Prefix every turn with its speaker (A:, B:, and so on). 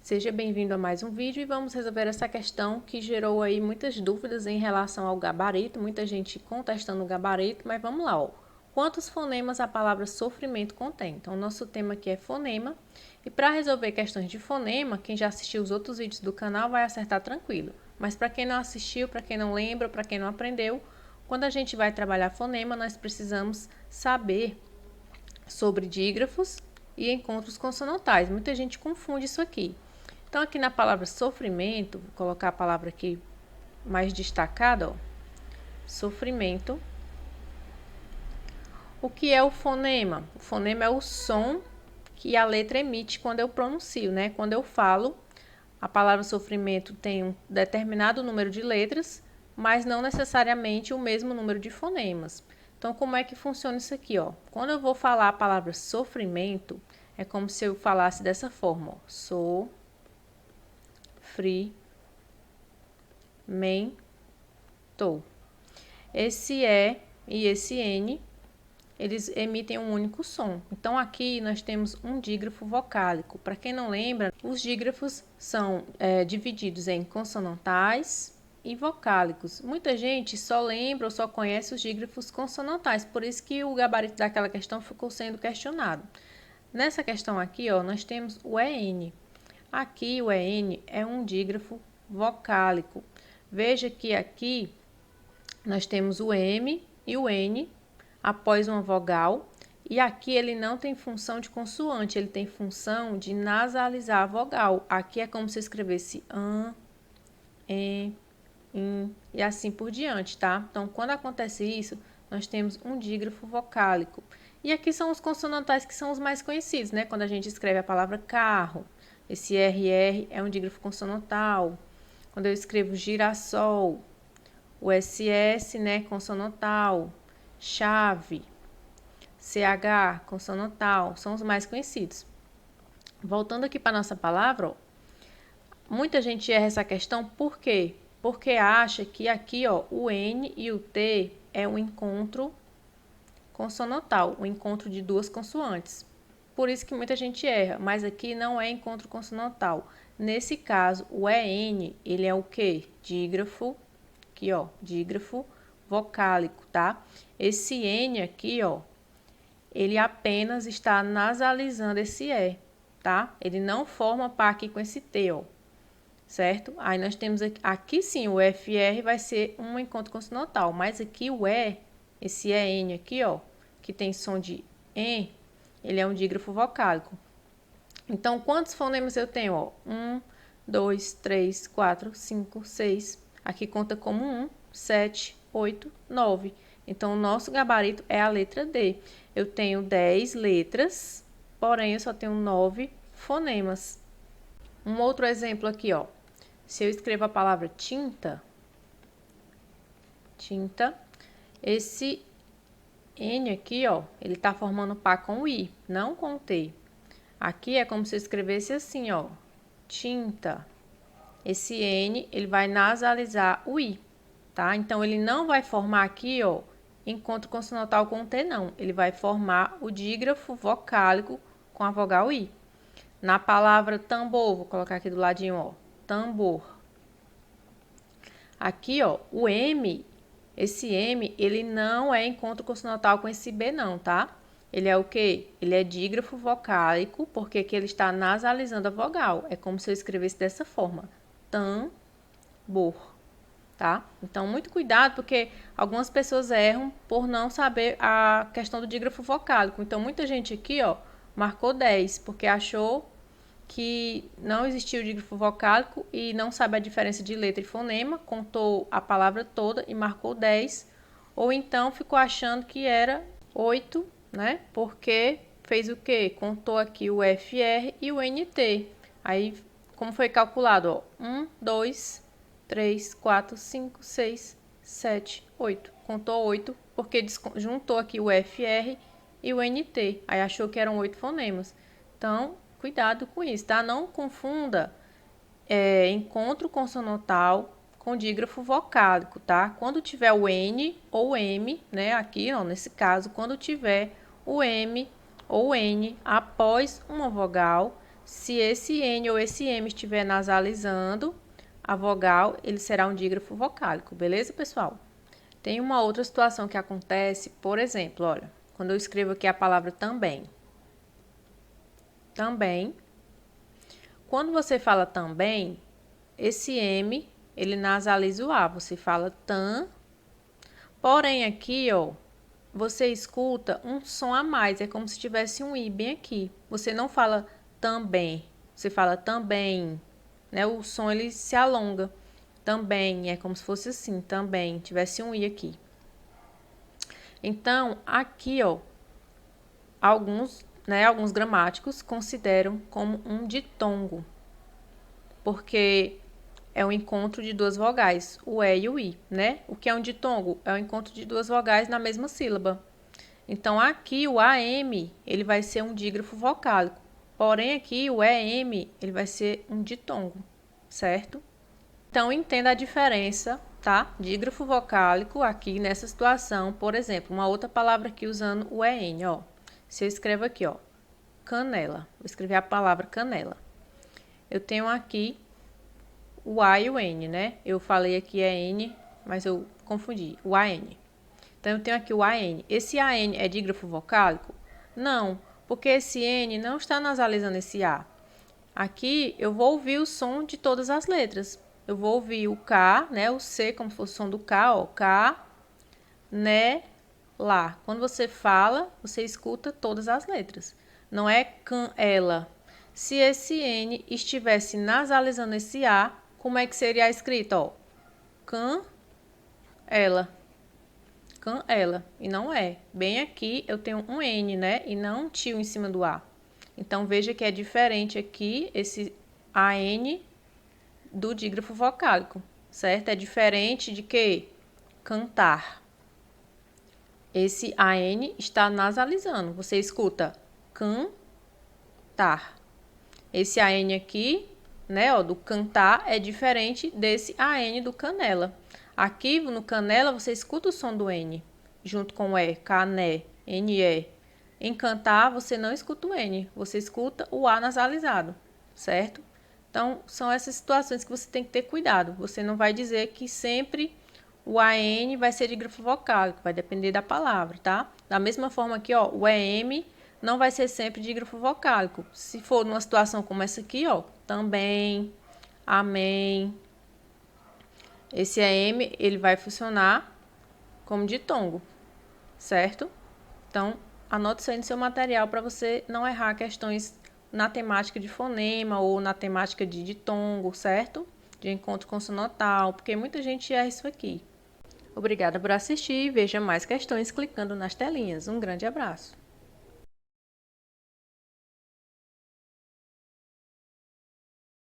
A: Seja bem-vindo a mais um vídeo e vamos resolver essa questão que gerou aí muitas dúvidas em relação ao gabarito, muita gente contestando o gabarito, mas vamos lá, ó. Quantos fonemas a palavra sofrimento contém? Então, o nosso tema aqui é fonema, e para resolver questões de fonema, quem já assistiu os outros vídeos do canal vai acertar tranquilo. Mas para quem não assistiu, para quem não lembra, para quem não aprendeu, quando a gente vai trabalhar fonema, nós precisamos saber sobre dígrafos e encontros consonantais. Muita gente confunde isso aqui. Então, aqui na palavra sofrimento, vou colocar a palavra aqui mais destacada, ó, sofrimento. O que é o fonema? O fonema é o som que a letra emite quando eu pronuncio, né? Quando eu falo, a palavra sofrimento tem um determinado número de letras, mas não necessariamente o mesmo número de fonemas. Então, como é que funciona isso aqui, ó? Quando eu vou falar a palavra sofrimento, é como se eu falasse dessa forma, ó. Sofrimento. Esse E e esse N, eles emitem um único som. Então, aqui nós temos um dígrafo vocálico. Para quem não lembra, os dígrafos são divididos em consonantais e vocálicos. Muita gente só lembra ou só conhece os dígrafos consonantais, por isso que o gabarito daquela questão ficou sendo questionado. Nessa questão aqui, ó, nós temos o EN. Aqui o EN é um dígrafo vocálico. Veja que aqui nós temos o M e o N após uma vogal, e aqui ele não tem função de consoante, ele tem função de nasalizar a vogal. Aqui é como se escrevesse an, en, in e assim por diante, tá? Então, quando acontece isso, nós temos um dígrafo vocálico. E aqui são os consonantais que são os mais conhecidos, né? Quando a gente escreve a palavra carro, esse RR é um dígrafo consonantal. Quando eu escrevo girassol, o SS, né, consonantal. Chave, CH, consonantal, são os mais conhecidos. Voltando aqui para a nossa palavra, ó, muita gente erra essa questão, por quê? Porque acha que aqui, ó, o N e o T é um encontro consonantal, um encontro de duas consoantes. Por isso que muita gente erra, mas aqui não é encontro consonantal. Nesse caso, o EN, ele é o quê? Dígrafo, aqui, ó, dígrafo vocálico, tá? Esse N aqui, ó, ele apenas está nasalizando esse E, tá? Ele não forma par aqui com esse T, ó, certo? Aí nós temos aqui sim, o FR vai ser um encontro consonantal, mas aqui o E, esse EN aqui, ó, que tem som de E, ele é um dígrafo vocálico. Então, quantos fonemas eu tenho, ó? 1, 2, 3, 4, 5, 6. Aqui conta como 1, 7, 8, 9. Então, o nosso gabarito é a letra D. Eu tenho 10 letras, porém, eu só tenho 9 fonemas. Um outro exemplo aqui, ó. Se eu escrevo a palavra tinta, esse N aqui, ó, ele tá formando par com o I, não com o T. Aqui é como se eu escrevesse assim, ó, tinta. Esse N, ele vai nasalizar o I, tá? Então, ele não vai formar aqui, ó, encontro consonantal com o T, não. Ele vai formar o dígrafo vocálico com a vogal I. Na palavra tambor, vou colocar aqui do ladinho, ó, tambor. Aqui, ó, o M, esse M, ele não é encontro consonantal com esse B, não, tá? Ele é o quê? Ele é dígrafo vocálico, porque aqui ele está nasalizando a vogal. É como se eu escrevesse dessa forma. Tambor, tá? Então, muito cuidado, porque algumas pessoas erram por não saber a questão do dígrafo vocálico. Então, muita gente aqui, ó, marcou 10, porque achou que não existia o dígrafo vocálico e não sabe a diferença de letra e fonema, contou a palavra toda e marcou 10, ou então ficou achando que era 8, né? Porque fez o quê? Contou aqui o FR e o NT. Aí, como foi calculado? Ó, 1, 2, 3, 4, 5, 6, 7, 8. Contou 8 porque juntou aqui o FR e o NT. Aí achou que eram 8 fonemas. Então, cuidado com isso, tá? Não confunda encontro consonantal com dígrafo vocálico, tá? Quando tiver o N ou M, né? Aqui, ó, nesse caso, quando tiver o M ou N após uma vogal, Se esse N ou esse M estiver nasalizando a vogal, ele será um dígrafo vocálico, beleza, pessoal? Tem uma outra situação que acontece, por exemplo, olha, quando eu escrevo aqui a palavra também. Também. Quando você fala também, esse M, ele nasaliza o A, você fala tam. Porém, aqui, ó, você escuta um som a mais, é como se tivesse um I bem aqui. Você não fala também, você fala também, né? O som, ele se alonga. Também, é como se fosse assim, também, tivesse um I aqui. Então, aqui, ó, alguns gramáticos consideram como um ditongo, porque é o encontro de duas vogais, o E e o I, né? O que é um ditongo? É o encontro de duas vogais na mesma sílaba. Então, aqui o AM, ele vai ser um dígrafo vocálico, porém aqui o EM, ele vai ser um ditongo, certo? Então, entenda a diferença, tá? Dígrafo vocálico aqui nessa situação, por exemplo, uma outra palavra aqui usando o EN, ó. Se eu escrevo aqui, ó, canela, vou escrever a palavra canela. Eu tenho aqui o A e o N, né? Eu falei aqui é N, mas eu confundi, o AN. Então, eu tenho aqui o AN. Esse AN é dígrafo vocálico? Não, porque esse N não está nasalizando esse A. Aqui, eu vou ouvir o som de todas as letras. Eu vou ouvir o K, né? O C, como se fosse o som do K, ó. K, né, lá. Quando você fala, você escuta todas as letras. Não é can, ela. Se esse N estivesse nasalizando esse A, como é que seria a escrita, ó? Can, ela. Can, ela. E não é. Bem aqui eu tenho um N, né? E não um tio em cima do A. Então, veja que é diferente aqui esse AN do dígrafo vocálico, certo? É diferente de que? Cantar. Esse AN está nasalizando. Você escuta cantar. Esse AN aqui, né, ó, do cantar, é diferente desse AN do canela. Aqui no canela você escuta o som do N, junto com o E, cané, NE. Em cantar você não escuta o N, você escuta o A nasalizado, certo? Então, são essas situações que você tem que ter cuidado. Você não vai dizer que sempre o AN vai ser dígrafo vocálico, vai depender da palavra, tá? Da mesma forma que, ó, o EM não vai ser sempre dígrafo vocálico. Se for numa situação como essa aqui, ó, também, amém. Esse EM, ele vai funcionar como ditongo, certo? Então, anote isso aí no seu material para você não errar questões na temática de fonema ou na temática de ditongo, certo? De encontro consonantal, porque muita gente erra isso aqui. Obrigada por assistir e veja mais questões clicando nas telinhas. Um grande abraço!